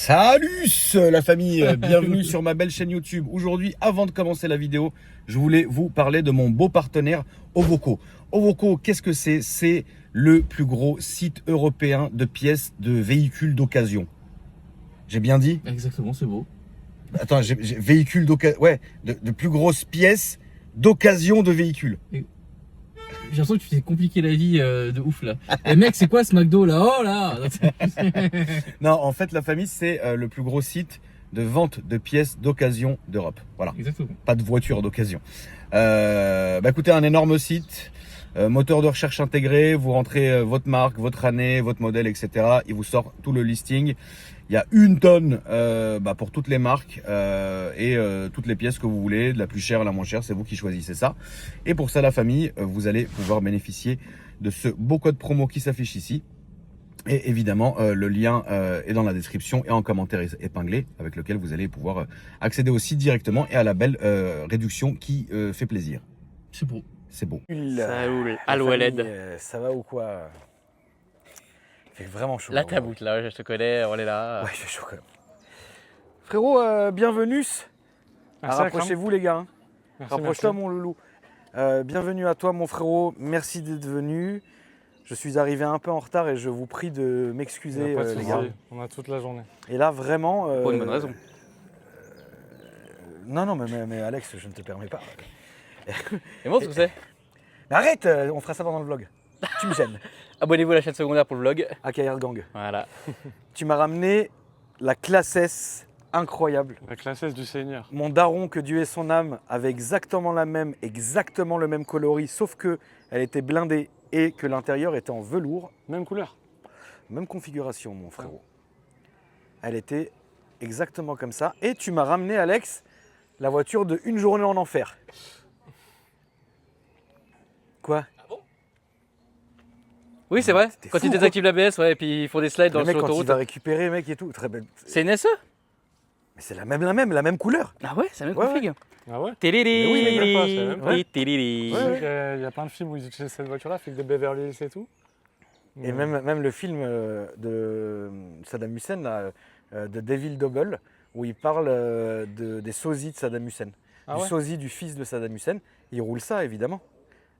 Salut la famille, bienvenue sur ma belle chaîne YouTube. Aujourd'hui, avant de commencer la vidéo, je voulais vous parler de mon beau partenaire Ovoko. Ovoko, qu'est-ce que c'est? C'est le plus gros site européen de pièces de véhicules d'occasion. J'ai bien dit? Exactement, c'est beau. Attends, véhicules d'occasion, ouais, de plus grosses pièces d'occasion de véhicules. J'ai l'impression que tu t'es compliqué la vie de ouf là. Et mec, c'est quoi ce McDo là? Oh là. Non, en fait, la famille, c'est le plus gros site de vente de pièces d'occasion d'Europe. Voilà. Exactement. Pas de voiture d'occasion. Écoutez, un énorme site, moteur de recherche intégré. Vous rentrez votre marque, votre année, votre modèle, etc. Il vous sort tout le listing. Il y a une tonne pour toutes les marques et toutes les pièces que vous voulez, de la plus chère à la moins chère, c'est vous qui choisissez ça. Et pour ça, la famille, vous allez pouvoir bénéficier de ce beau code promo qui s'affiche ici. Et évidemment, le lien est dans la description et en commentaire épinglé, avec lequel vous allez pouvoir accéder au site directement et à la belle réduction qui fait plaisir. C'est beau. C'est beau. Salut, Al-Waled. Ça va ou quoi? Il fait vraiment chaud. Là, t'aboutes, là, je te connais, on est là. Ouais, il fait chaud quand même. Frérot, bienvenue. Rapprochez-vous les gars. Rapproche-toi mon loulou. Bienvenue à toi mon frérot, merci d'être venu. Je suis arrivé un peu en retard et je vous prie de m'excuser les gars. On a toute la journée. Et là vraiment... Pour une bonne raison. Non, mais Alex, je ne te permets pas. Et bon, ce que c'est? Mais arrête, on fera ça pendant le vlog. Tu me gênes. Abonnez-vous à la chaîne secondaire pour le vlog. AKR Gang. Voilà. Tu m'as ramené la classe S incroyable. La classe S du Seigneur. Mon daron, que Dieu ait son âme, avait exactement exactement le même coloris, sauf que elle était blindée et que l'intérieur était en velours. Même couleur. Même configuration, mon frérot. Elle était exactement comme ça. Et tu m'as ramené, Alex, la voiture de Une journée en enfer. Quoi? Oui, c'est vrai. C'était Quand fou, tu désactives l'ABS, ouais, et puis ils font des slides dans Le mec, quand il l'autoroute. va récupérer, mec, et tout. Très belle. C'est une SE? Mais c'est la même couleur. Ah ouais, c'est la même Ouais, config. Ah ouais? Téléré. Mais oui, mais même pas, c'est même pas. Téléré. Ouais, ouais. Il y a plein de films où ils utilisent cette voiture-là, fait que des Beverly Hills et tout. Et même le film de Saddam Hussein, là, de Devil Double, où il parle des sosies de Saddam Hussein. Ah Du ouais? sosie du fils de Saddam Hussein. Il roule ça, évidemment.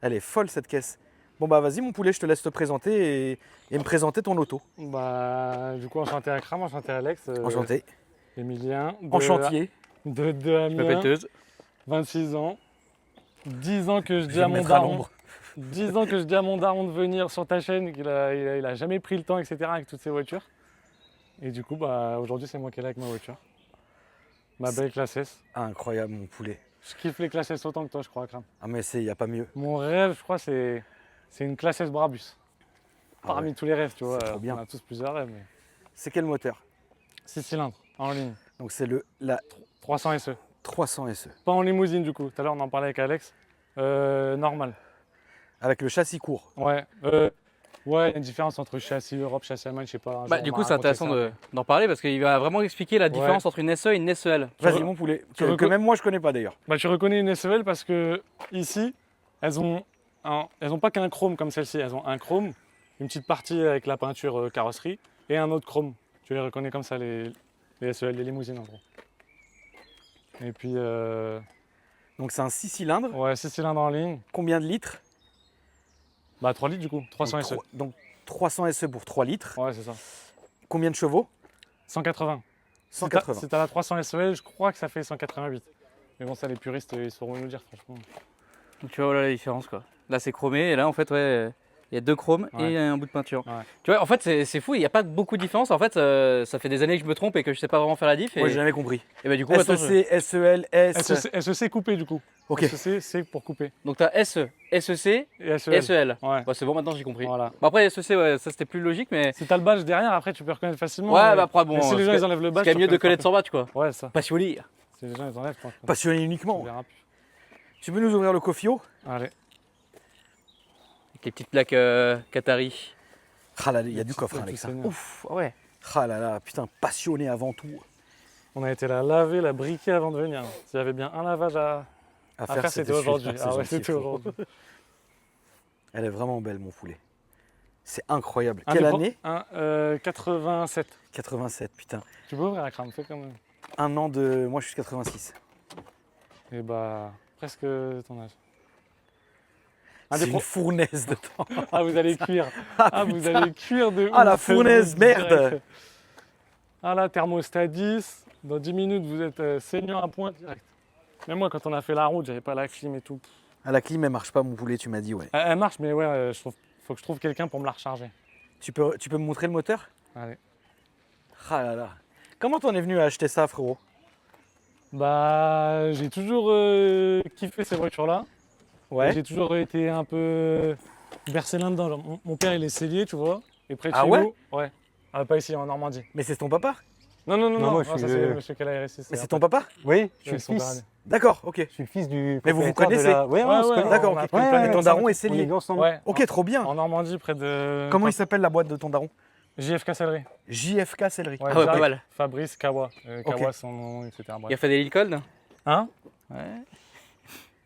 Elle est folle, cette caisse. Bon, bah vas-y, mon poulet, je te laisse te présenter et me présenter ton auto. Bah, du coup, enchanté Akram, enchanté Alex. Enchanté. Emilien. En chantier. De Amiens, Pépéteuse. 26 ans. 10 ans que je Je dis vais à me mon mettre à daron. l'ombre. 10 ans que je dis à mon daron de venir sur ta chaîne, qu'il a jamais pris le temps, etc. avec toutes ces voitures. Et du coup, bah, aujourd'hui, c'est moi qui est là avec ma voiture. Ma belle classe S. Ah, incroyable, mon poulet. Je kiffe les classes S autant que toi, je crois, Akram. Ah, mais il n'y a pas mieux. Mon rêve, je crois, c'est une classe S Brabus. Parmi ouais. tous les rêves, tu vois. C'est trop bien. On a tous plusieurs rêves. Mais... C'est quel moteur? 6 cylindres, en ligne. Donc, c'est la 300 SE. 300 SE. Pas en limousine, du coup. Tout à l'heure, on en parlait avec Alex. Normal. Avec le châssis court. Ouais. Ouais, il y a une différence entre châssis Europe, châssis Allemagne, je sais pas. Bah, du coup, c'est intéressant d'en parler parce qu'il va vraiment expliquer la différence entre une SE et une SEL. Vas-y, mon poulet. Que même moi, je connais pas d'ailleurs. Bah, tu reconnais une SEL parce que ici, elles ont pas qu'un chrome comme celle-ci. Elles ont un chrome, une petite partie avec la peinture carrosserie et un autre chrome. Tu les reconnais comme ça, les SEL, les limousines en gros. Et puis, Donc, c'est un 6 cylindres. ouais, 6 cylindres en ligne. Combien de litres? Bah, 3 litres du coup, 300 SE. Donc 300 SE pour 3 litres. Ouais, c'est ça. Combien de chevaux? 180. 180. Si t'as la 300 SEL, je crois que ça fait 188. Mais bon, ça, les puristes, ils sauront nous le dire, franchement. Donc tu vois, voilà la différence quoi. Là, c'est chromé et là, en fait, ouais. Il y a deux chromes Ouais. et un bout de peinture. Ouais. Tu vois, en fait, c'est fou, il n'y a pas beaucoup de différence. En fait, ça fait des années que je me trompe et que je sais pas vraiment faire la diff. Moi, j'ai jamais compris. Et bah, du coup, attends, SEC, SEL, S. SEC coupé du coup. Ok. SEC, c'est pour couper. donc tu as SE, SEC Et et SEL. Ouais. Bah, c'est bon, maintenant j'ai compris. Voilà. Bon, après, SEC, ouais, ça c'était plus logique, mais. Si t'as le badge derrière, après tu peux reconnaître facilement. Ouais, mais- bah après, bon. mais si les gens c'est ils enlèvent le c'est badge, quand même mieux de tu connaître son badge quoi. Ouais, ça. Passionné. Si les gens ils enlèvent, Passionné tu uniquement. verras plus. Tu peux nous ouvrir le cofio? Allez. Avec les petites plaques Qatari. Ah là, il y a du Petit coffre, peu Alex. tout hein. saignant. Ouf, ah ouais. Ah là là, putain, passionné avant tout. On a été la laver, la briquer avant de venir. S'il y avait bien un lavage à faire, c'était aujourd'hui. c'est Ah ouais, gentil, c'était frérot. aujourd'hui. Elle est vraiment belle, mon poulet. C'est incroyable. Quelle année? 87. 87, putain. Tu peux ouvrir la crame, fais comme. Un an de... Moi, je suis 86. Et bah, presque ton âge. C'est une fournaise de temps. Ah, vous allez cuire. Ah, vous putain. allez cuire de Ah, la ouf. fournaise, merde. Direct. Ah là, thermostat 10. Dans 10 minutes, vous êtes saignant à point direct. Mais moi, quand on a fait la route, j'avais pas la clim et tout. Ah, la clim, elle marche pas, mon poulet, tu m'as dit, ouais. Elle marche, mais ouais, faut que je trouve quelqu'un pour me la recharger. Tu peux me montrer le moteur? Allez. Ah là là. Comment t'en es venu à acheter ça, frérot? Bah, j'ai toujours kiffé ces voitures-là. Ouais. J'ai toujours été un peu bercé là-dedans. Genre, mon père, il est sellier, tu vois. Et près de Ah chez ouais nous. Ouais. Ah, pas ici, en Normandie. Mais c'est ton papa? Non, moi, ça je suis c'est le- le monsieur qui a la RSI. Mais c'est ton papa? Oui, je suis Ouais, le son père, fils. D'accord, ok. Je suis le fils du. Mais vous vous propriétaire de connaissez? la- Ouais, on se Ouais, connaît. D'accord, on a ok. fait une planète Et ton ensemble. daron est On est cellier? ensemble. Ouais. Ok, trop bien. En Normandie, près de. Comment il s'appelle la boîte de ton daron? JFK Sellerie. JFK Sellerie. Ouais, Ah ouais, Jacques, pas mal. Fabrice Kawa. Ok. Kawa, son nom, etc. Il a Bref. fait des Lincoln. Hein Ouais.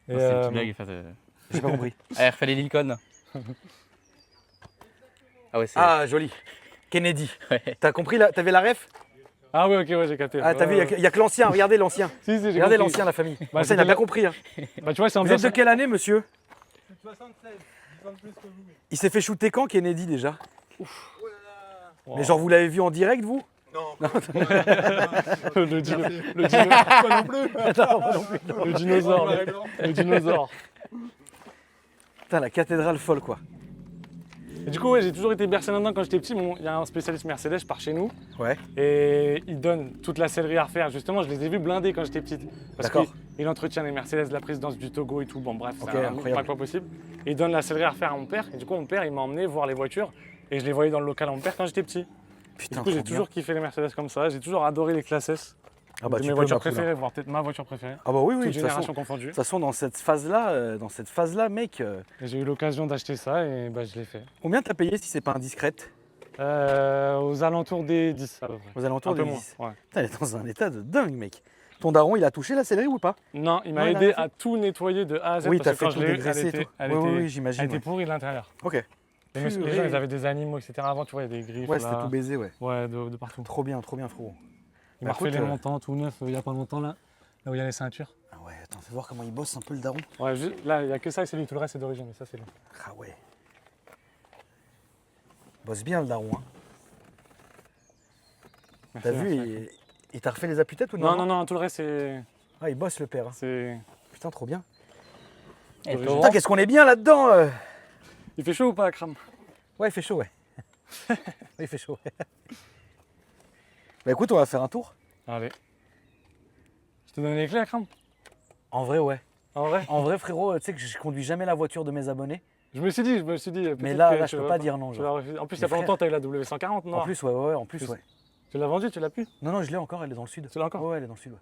Et, C'est une petite blague, il a fait J'ai pas compris. Ah, il refait les Lincoln. Ah ouais, c'est. Ah, joli. Kennedy. Ouais. T'as compris là? T'avais la ref? Ah ouais, ok, ouais, j'ai capté. Ah, t'as vu, il y a que l'ancien. Regardez l'ancien. Si, si, j'ai Regardez compris. l'ancien, la famille. Bah, Ça, il n'a c'était pas la- compris. Hein. Bah, tu vois, c'est Vous êtes de ambiance. quelle année, monsieur? 76. 10 ans de plus que vous. Il s'est fait shooter quand, Kennedy, déjà? Mais genre, vous l'avez vu en direct, vous? Le dinosaure. Le dinosaure. Putain, la cathédrale folle, quoi. Et du coup, ouais, j'ai toujours été bercé là-dedans quand j'étais petit. Il y a un spécialiste Mercedes par chez nous Ouais. et il donne toute la sellerie à refaire. Justement, je les ai vus blindés quand j'étais petite. Parce D'accord. qu'il entretient les Mercedes, la présidence du Togo et tout. Bon, bref, Ok, c'est un incroyable. pas possible. Et il donne la sellerie à refaire à mon père. Et du coup, mon père, il m'a emmené voir les voitures et je les voyais dans le local à mon père quand j'étais petit. Putain, Du coup, j'ai trop toujours kiffé les Mercedes comme ça. J'ai toujours adoré les classes S. bien. Ah bah, de tu mes peux, voitures ma poule, hein. préférées, voire peut-être ma voiture préférée. Ah bah oui, oui, Toute de toute génération façon. confondue. De toute façon, dans cette phase-là, mec, Et j'ai eu l'occasion d'acheter ça et bah, je l'ai fait. combien t'as payé si c'est pas indiscrète? Aux alentours des 10 à peu près. Aux alentours Un peu des moins. 10. Ouais. Putain, il est dans un état de dingue, mec. Ton daron, il a touché la sellerie ou pas? Non, il m'a Non, il a aidé rien fait. à tout nettoyer de A à Z. Oui, parce t'as que fait quand tout je l'ai eu, dégraisser et tout. Elle Oui, était, oui, elle j'imagine. était Ouais. pourrie de l'intérieur. Ok. Les gens, ils avaient des animaux, etc. Avant, tu vois, il y a des griffes. Ouais, là. c'était tout baisé, ouais. Ouais, de partout. Trop bien, frérot. Il Bah, m'a refait écoute, les montants tout neuf il y a pas longtemps là où il y a les ceintures. Ah ouais, attends, fais voir comment il bosse un peu le daron. Ouais, là, il n'y a que ça et c'est lui. Tout le reste, c'est d'origine, mais ça, c'est lui. Ah ouais. Il bosse bien le daron, hein. T'as Merci, vu, merci. il t'a refait les appuis-têtes ou non? Non, tout le reste, c'est. Ah, il bosse le père. Hein. c'est- Putain, trop bien. Et Putain, Laurent, Putain, qu'est-ce qu'on est bien là-dedans Il fait chaud ou pas, Kram? Ouais, il fait chaud, ouais. Ouais, il fait chaud, ouais. Bah écoute, on va faire un tour. Allez. Je te donne les clés, Kram? En vrai, ouais. En vrai? En vrai, frérot, tu sais que je conduis jamais la voiture de mes abonnés. Je me suis dit. Mais peut-être là, que je tu peux vas pas dire non. tu Genre. vas refuser. En plus, il y Mais a pas frère. longtemps, tu as eu la W140 En noire. plus, ouais, en plus, Plus. ouais. Tu l'as vendue, tu l'as plus? Non, je l'ai encore, elle est dans le sud. Tu l'as encore? Ouais, elle est dans le sud, ouais.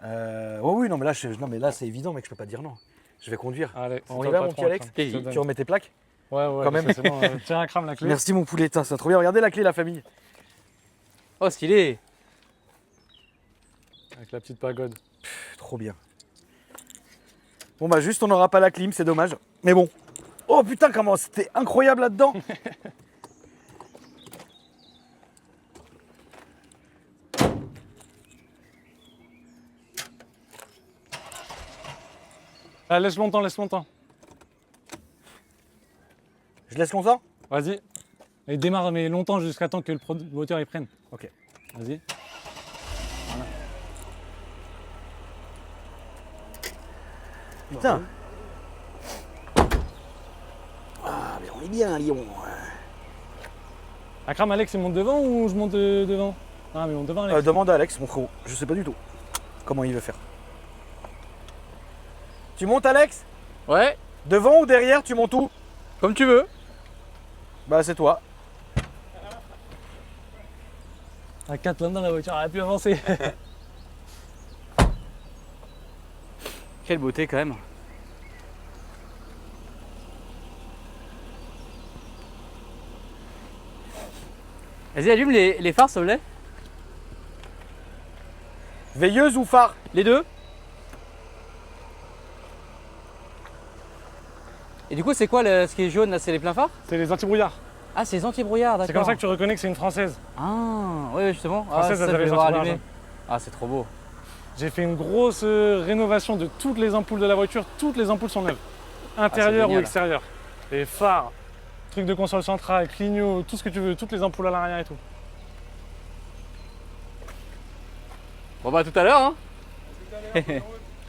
Ouais, oui, non, mais là, non, mais là c'est évident, mec, je peux pas dire non. Je vais conduire. Allez, On c'est y toi va, le mon petit patron, Alex Kram. Je te donne. Tu remets tes plaques? Ouais, ouais, Quand même. c'est bon. Tiens, Kram, la clé. Merci, mon poulet, c'est trop bien. Regardez la clé, la famille. Oh, stylé. Avec la petite pagode. Trop bien. Bon, bah, juste, on n'aura pas la clim, c'est dommage. Mais bon. Oh putain, comment c'était incroyable là-dedans. Ah, laisse longtemps, laisse longtemps. Je laisse longtemps? Vas-y. Et démarre, mais longtemps jusqu'à temps que le moteur il prenne. Ok. Vas-y. Putain. Ah, mais on est bien, Lyon. Akram, Alex, il monte devant ou je monte devant? Ah, mais monte devant, Alex. Demande à Alex, mon frérot. Je sais pas du tout comment il veut faire. Tu montes, Alex? Ouais, Devant ou derrière, tu montes où? comme tu veux. Bah, c'est toi. À 4 là-dedans, la voiture elle a pu avancer. Quelle beauté quand même. Vas-y, allume les phares, s'il te plaît. Veilleuse ou phare? Les deux. Et du coup, c'est quoi ce qui est jaune là? C'est les pleins phares? C'est les anti-brouillards. Ah, c'est les anti-brouillards, d'accord. C'est comme ça que tu reconnais que c'est une française. Ah, oui, justement. Française, ça, elles je avaient vais les voir anti-brouillards allumer. Ah, c'est trop beau. J'ai fait une grosse rénovation de toutes les ampoules de la voiture. Toutes les ampoules sont neuves. Intérieures ou génial. extérieures. Les phares, trucs de console centrale, clignot, tout ce que tu veux. Toutes les ampoules à l'arrière et tout. Bon, bah, tout à l'heure, hein.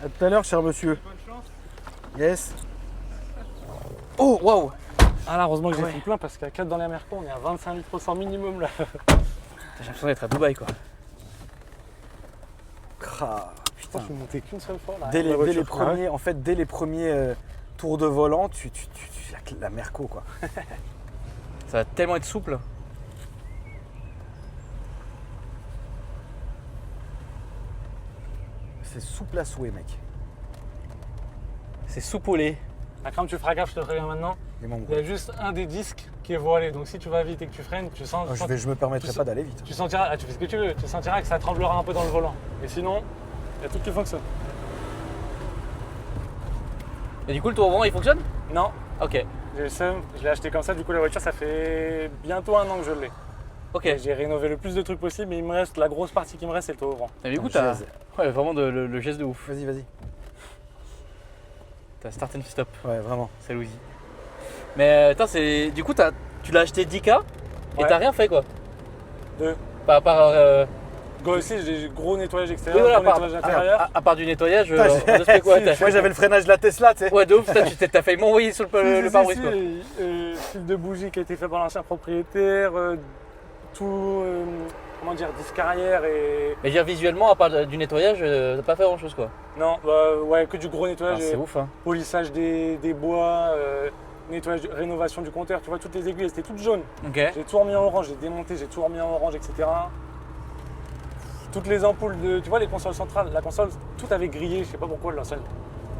À tout à l'heure, cher monsieur. Yes. Oh, waouh. Ah là, heureusement que j'ai fait plein parce qu'à 4 dans les Merco, on est à 25 litres au 100 minimum là. J'ai l'impression d'être à Dubaï, quoi. Putain, je suis monté qu'une seule fois là. Dès La voiture, les premiers, en fait, dès les premiers tours de volant, la Merco quoi. Ça va tellement être souple. C'est souple à souhait, mec. C'est soupolé. Akram, tu feras gaffe, je te préviens maintenant. Les membres. Il y a juste un des disques qui est voilé. Donc si tu vas vite et que tu freines, tu sens. Je me permettrai tu pas d'aller vite. Tu sentiras, tu fais ce que tu veux, tu sentiras que ça tremblera un peu dans le volant. Et sinon, il y a tout qui fonctionne. Et du coup, le tour au vent, il fonctionne? Non, Ok. j'ai le seum, je l'ai acheté comme ça, du coup la voiture ça fait bientôt 1 an que je l'ai. Ok. Et j'ai rénové le plus de trucs possible, mais il me reste, la grosse partie qui me reste, c'est le toit ouvrant. Et du coup, Un t'as geste. ouais, vraiment le geste de ouf. Vas-y. T'as start and stop, Ouais, vraiment. c'est Louis. Mais attends, c'est du coup, tu l'as acheté 10K et Ouais. t'as rien fait, quoi. Deux. Par Go aussi, j'ai gros nettoyage oui, extérieur, voilà, gros nettoyage intérieur. à part du nettoyage, Putain, on respecte quoi. Moi j'avais le freinage de la Tesla, tu sais. Ouais, de ouf, t'as failli m'envoyer sur le pare-brise, quoi. Fil de bougie qui a été fait par l'ancien propriétaire, tout, comment dire, disque arrière et... Mais dire visuellement, à part du nettoyage, t'as pas fait grand chose, quoi. Non, ouais, que du gros nettoyage. Ah, c'est ouf, hein. Polissage des bois, nettoyage, rénovation du compteur. Tu vois, toutes les aiguilles, elles étaient toutes jaunes. Ok. J'ai tout remis en orange, j'ai démonté, j'ai tout remis en orange, etc. Toutes les ampoules tu vois, les consoles centrales, la console, tout avait grillé, je sais pas pourquoi,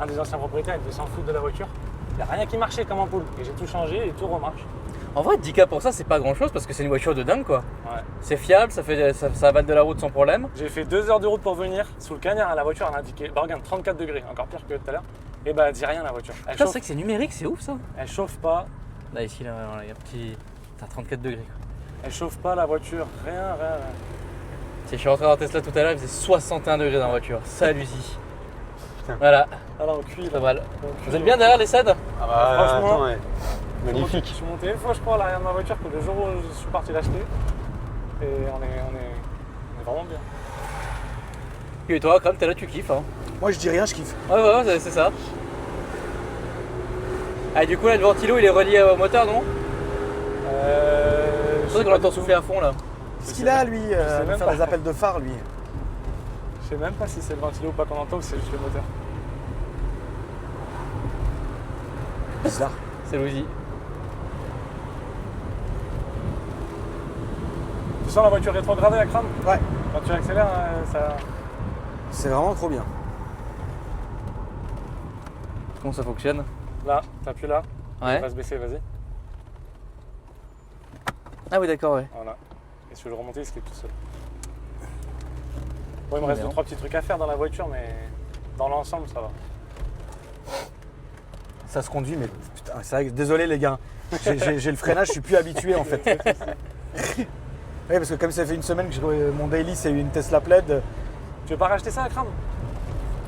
un des anciens propriétaires, il devait s'en foutre de la voiture. Il n'y a rien qui marchait comme ampoule. Et j'ai tout changé et tout remarche. En vrai, 10K pour ça, c'est pas grand chose parce que c'est une voiture de dingue, quoi. Ouais. C'est fiable, ça avale de la route sans problème. J'ai fait 2 heures de route pour venir. Sous le cagnard, la voiture, elle a indiqué, bah regarde, 34 degrés, encore pire que tout à l'heure. Et bah, elle dit rien la voiture. Elle Putain, c'est chauffe, vrai que c'est numérique, c'est ouf, ça. elle chauffe pas, Là, ici, là, il y a un petit. T'as 34 degrés, quoi. elle chauffe pas la voiture, rien. Je suis rentré dans Tesla tout à l'heure, il faisait 61 degrés dans la voiture. Ça, Lucie. Voilà, Ah là, on cuit pas là. mal. Vous êtes bien derrière les SED? Ah bah, Franchement, attends, ouais. Magnifique. Je suis monté une fois, je crois, à l'arrière de ma voiture que le jour où je suis parti l'acheter. Et on est vraiment bien. Et toi, comme t'es là, tu kiffes, hein. Moi je dis rien, je kiffe. Ouais, c'est ça. Ah, du coup, là, le ventilo, il est relié au moteur, non? C'est vrai qu'on l'entend souffler à fond, là. Ce qu'il a lui, sais à même faire pas. des appels de phare lui. Je sais même pas si c'est le ventilo ou pas qu'on entend ou si c'est juste le moteur. Bizarre. C'est Louis. Tu sens la voiture rétrogradée à crâne? Ouais. Quand tu accélères, ça. C'est vraiment trop bien. Comment ça fonctionne? Là, t'appuies là. Ouais. Il va se baisser, vas-y. Ah oui, d'accord, ouais. Voilà. Et si je veux le remonter, il se quitte tout seul. Bon, il me reste Bien. 2-3 petits trucs à faire dans la voiture, mais dans l'ensemble, ça va. Ça se conduit, mais putain, c'est vrai que désolé les gars. J'ai le freinage, je suis plus habitué en fait. Oui, parce que comme ça fait une semaine que mon daily c'est une Tesla Plaid. Tu veux pas racheter ça à crâne?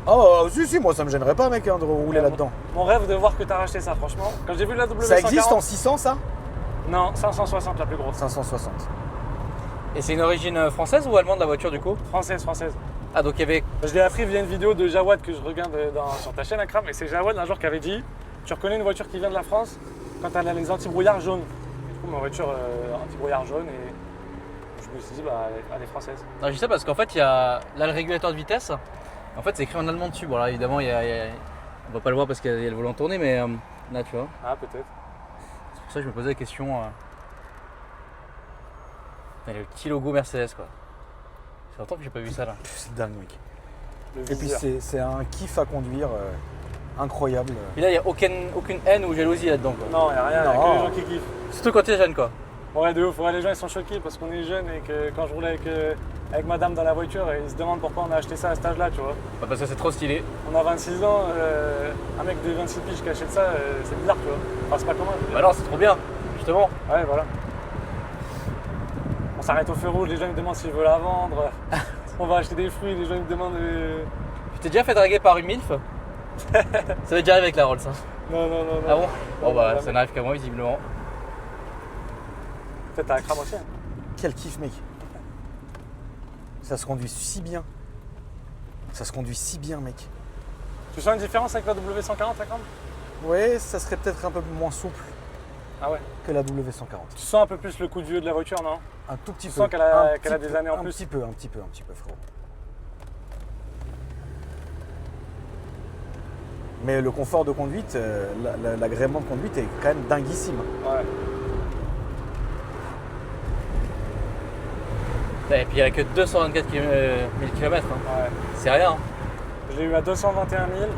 Oh si, moi ça me gênerait pas mec hein, de rouler là-dedans. Mon rêve de voir que t'as racheté ça, franchement. Quand j'ai vu la W140. Ça existe en 600 ça? Non, 560 la plus grosse. 560. Et c'est une origine française ou allemande, la voiture, du coup? Française. Ah, donc il y avait. Je l'ai appris via une vidéo de Jawad que je regarde sur ta chaîne Akram. Et c'est Jawad un jour qui avait dit: tu reconnais une voiture qui vient de la France quand elle a les anti-brouillards jaunes. Et du coup, ma voiture anti-brouillard jaune, et je me suis dit, bah, elle est française. Non, je dis ça parce qu'en fait, il y a là le régulateur de vitesse. En fait, c'est écrit en allemand dessus. Bon, là, évidemment, on va pas le voir parce qu'il y a le volant tourné, mais là, tu vois. Ah, peut-être. C'est pour ça que je me posais la question. Il y a le petit logo Mercedes, quoi. C'est longtemps que j'ai pas vu ça, là. C'est dingue mec. Le Et puis viseur. c'est un kiff à conduire incroyable. Et là, il n'y a aucune haine ou jalousie là-dedans, quoi. Non, il n'y a rien, il y a Non. que les gens qui kiffent. Surtout quand tu es jeune, quoi. Ouais, de ouf. Ouais, les gens ils sont choqués parce qu'on est jeunes et que quand je roule avec madame dans la voiture, ils se demandent pourquoi on a acheté ça à cet âge-là, tu vois. Bah, parce que c'est trop stylé. On a 26 ans, un mec de 26 piges qui achète ça, c'est bizarre, tu vois. Enfin, c'est pas commun. Bah non, c'est trop bien, justement. Ouais, voilà. s'arrête au feu rouge, les gens ils me demandent si je veux la vendre. On va acheter des fruits, les gens ils me demandent. Tu t'es déjà fait draguer par une MILF? Ça va déjà arriver avec la Rolls. Hein. Non. Ah bon? Bon bah jamais. ça n'arrive qu'à moi visiblement. Peut-être t'as un crame aussi. Hein. Quel kiff, mec. Ça se conduit si bien. Ça se conduit si bien, mec. Tu sens une différence avec la W140 la crame? Ouais, ça serait peut-être un peu moins souple Ah ouais. que la W140. Tu sens un peu plus le coup de vieux de la voiture, non? Un tout petit Tu peu. sens qu'elle a Un petit des peu, années en un plus. petit peu, frérot. Mais le confort de conduite, l'agrément de conduite est quand même dinguissime. Ouais. Et puis il n'y a que 224 000 km. Hein. Ouais. C'est rien. Hein. Je l'ai eu à 221 000.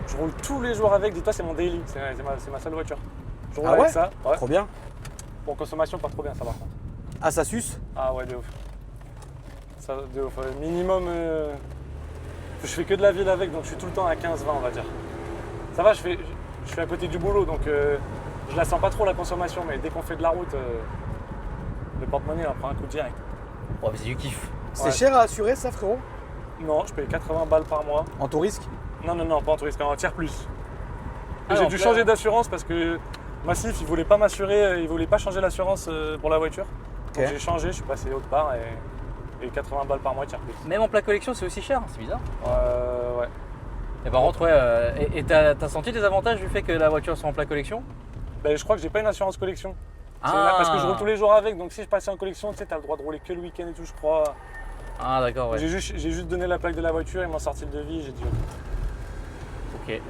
Je roule tous les jours avec. Dis-toi, c'est mon daily. C'est ma seule voiture. Je roule Ah avec ouais? ça. Ouais. Trop bien. Bon, consommation, pas trop bien, ça par contre. Ah, ça suce? Ah ouais, de ouf. Ça, de ouf. Minimum. Je fais que de la ville avec, donc je suis tout le temps à 15-20, on va dire. Ça va, je suis à côté du boulot, donc je la sens pas trop la consommation, mais dès qu'on fait de la route, le porte-monnaie on prend un coup direct. Oh, mais c'est du kiff. C'est Ouais. cher à assurer ça, frérot? Non, je paye 80 balles par mois. En tout risque? Non, pas en touriste, en tiers plus. Ah, J'ai en dû plein. changer d'assurance parce que Massif, il voulait pas m'assurer, il voulait pas changer l'assurance pour la voiture. Donc Ok. j'ai changé, je suis passé autre part et 80 balles par mois, tiers plus. Même en plat collection c'est aussi cher, c'est bizarre. Ouais. Et par contre ouais, et t'as senti des avantages du fait que la voiture soit en plat collection? Ben, je crois que j'ai pas une assurance collection. C'est Ah. parce que je roule tous les jours avec, donc si je passais en collection, tu sais, t'as le droit de rouler que le week-end et tout, je crois. Ah d'accord ouais. J'ai juste donné la plaque de la voiture, ils m'ont sorti le devis, j'ai dit Ok.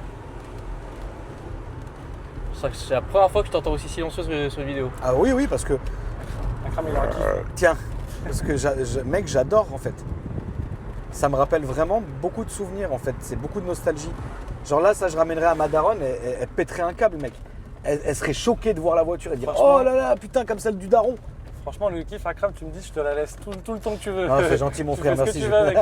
C'est la première fois que je t'entends aussi silencieux sur une vidéo. Ah oui, parce que, un crame, il a un kiff. tiens, parce que mec, j'adore en fait. Ça me rappelle vraiment beaucoup de souvenirs en fait, c'est beaucoup de nostalgie. Genre là, ça je ramènerais à ma daronne, elle pèterait un câble, mec. Elle serait choquée de voir la voiture et dire Franchement. oh là là, putain, comme celle du daron. Franchement, le kiff à crame, tu me dis, je te la laisse tout le temps que tu veux. Ah, c'est gentil mon Tu frère, fais ce que merci. tu veux avec.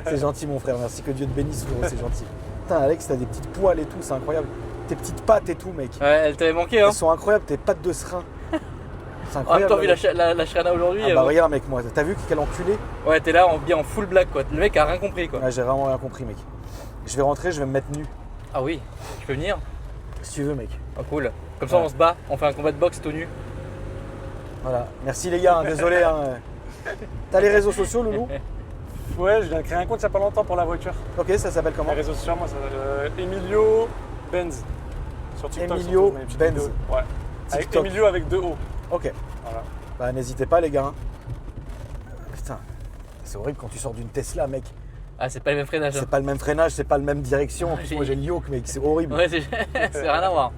C'est gentil mon frère, merci, que Dieu te bénisse frérot, c'est gentil. Putain Alex, t'as des petites poils et tout, c'est incroyable. Tes petites pattes et tout mec. Ouais, elle t'avait manqué hein. Elles sont incroyables, tes pattes de serin. C'est En même incroyable. temps vu mec. la Shrana aujourd'hui. Ah bah regarde mec, moi, t'as vu quel enculé? Ouais t'es là bien en full black quoi. Le mec a rien compris quoi. Ouais, j'ai vraiment rien compris mec. Je vais rentrer, je vais me mettre nu. Ah oui, tu peux venir? Si tu veux mec. Ah cool. Comme ça Ouais. on se bat, on fait un combat de boxe tout nu. Voilà. Merci les gars, hein, désolé. Hein. T'as les réseaux sociaux Loulou? Ouais, je viens de créer un compte il n'y a pas longtemps pour la voiture. Ok, ça s'appelle comment? Les réseaux sociaux, moi, ça s'appelle Emilio Benz. Sur TikTok. Emilio surtout, je mets une petite Benz. vidéo. Ouais. Avec TikTok. Emilio avec 2 O. Ok. Voilà. Bah n'hésitez pas les gars. hein. Putain, c'est horrible quand tu sors d'une Tesla mec. Ah c'est pas le même freinage. hein. C'est pas le même freinage, c'est pas la même direction. En plus j'ai- moi j'ai le yoke mec, c'est horrible. Ouais c'est rien à voir.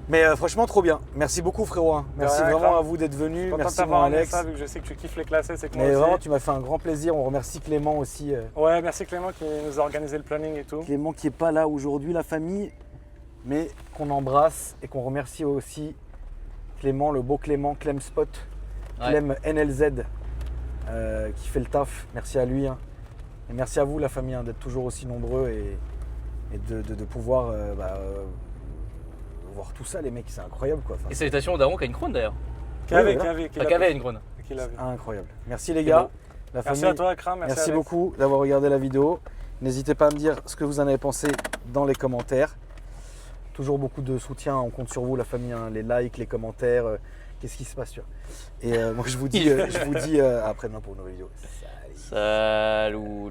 Mais franchement trop bien. Merci beaucoup frérot. hein. Merci rien, vraiment Cram. à vous d'être Je suis venu. content de Merci t'avoir mon amené Alex. ça, vu que je sais que tu kiffes les classes, c'est que moi Mais aussi. vraiment tu m'as fait un grand plaisir. On remercie Clément aussi. Ouais, merci Clément qui nous a organisé le planning et tout. Clément qui est pas là aujourd'hui, la famille, mais qu'on embrasse et qu'on remercie aussi Clément, le beau Clément, Clem Spot, Ouais. Clem NLZ, qui fait le taf. Merci à lui. hein. Et merci à vous la famille hein, d'être toujours aussi nombreux et de pouvoir voir tout ça les mecs, c'est incroyable quoi. Enfin, Et salutations au daron qui a une crône d'ailleurs. Qui avait Enfin, qui avait une crône. Qui l'avait. incroyable. Merci les gars, beau. la Merci famille. à toi, Kram. Merci, Merci Alex. beaucoup d'avoir regardé la vidéo. N'hésitez pas à me dire ce que vous en avez pensé dans les commentaires. Toujours beaucoup de soutien, on compte sur vous la famille, hein, les likes, les commentaires, qu'est-ce qui se passe tu vois. Et moi je vous dis, après demain pour une nouvelle vidéo. Salut. Salut.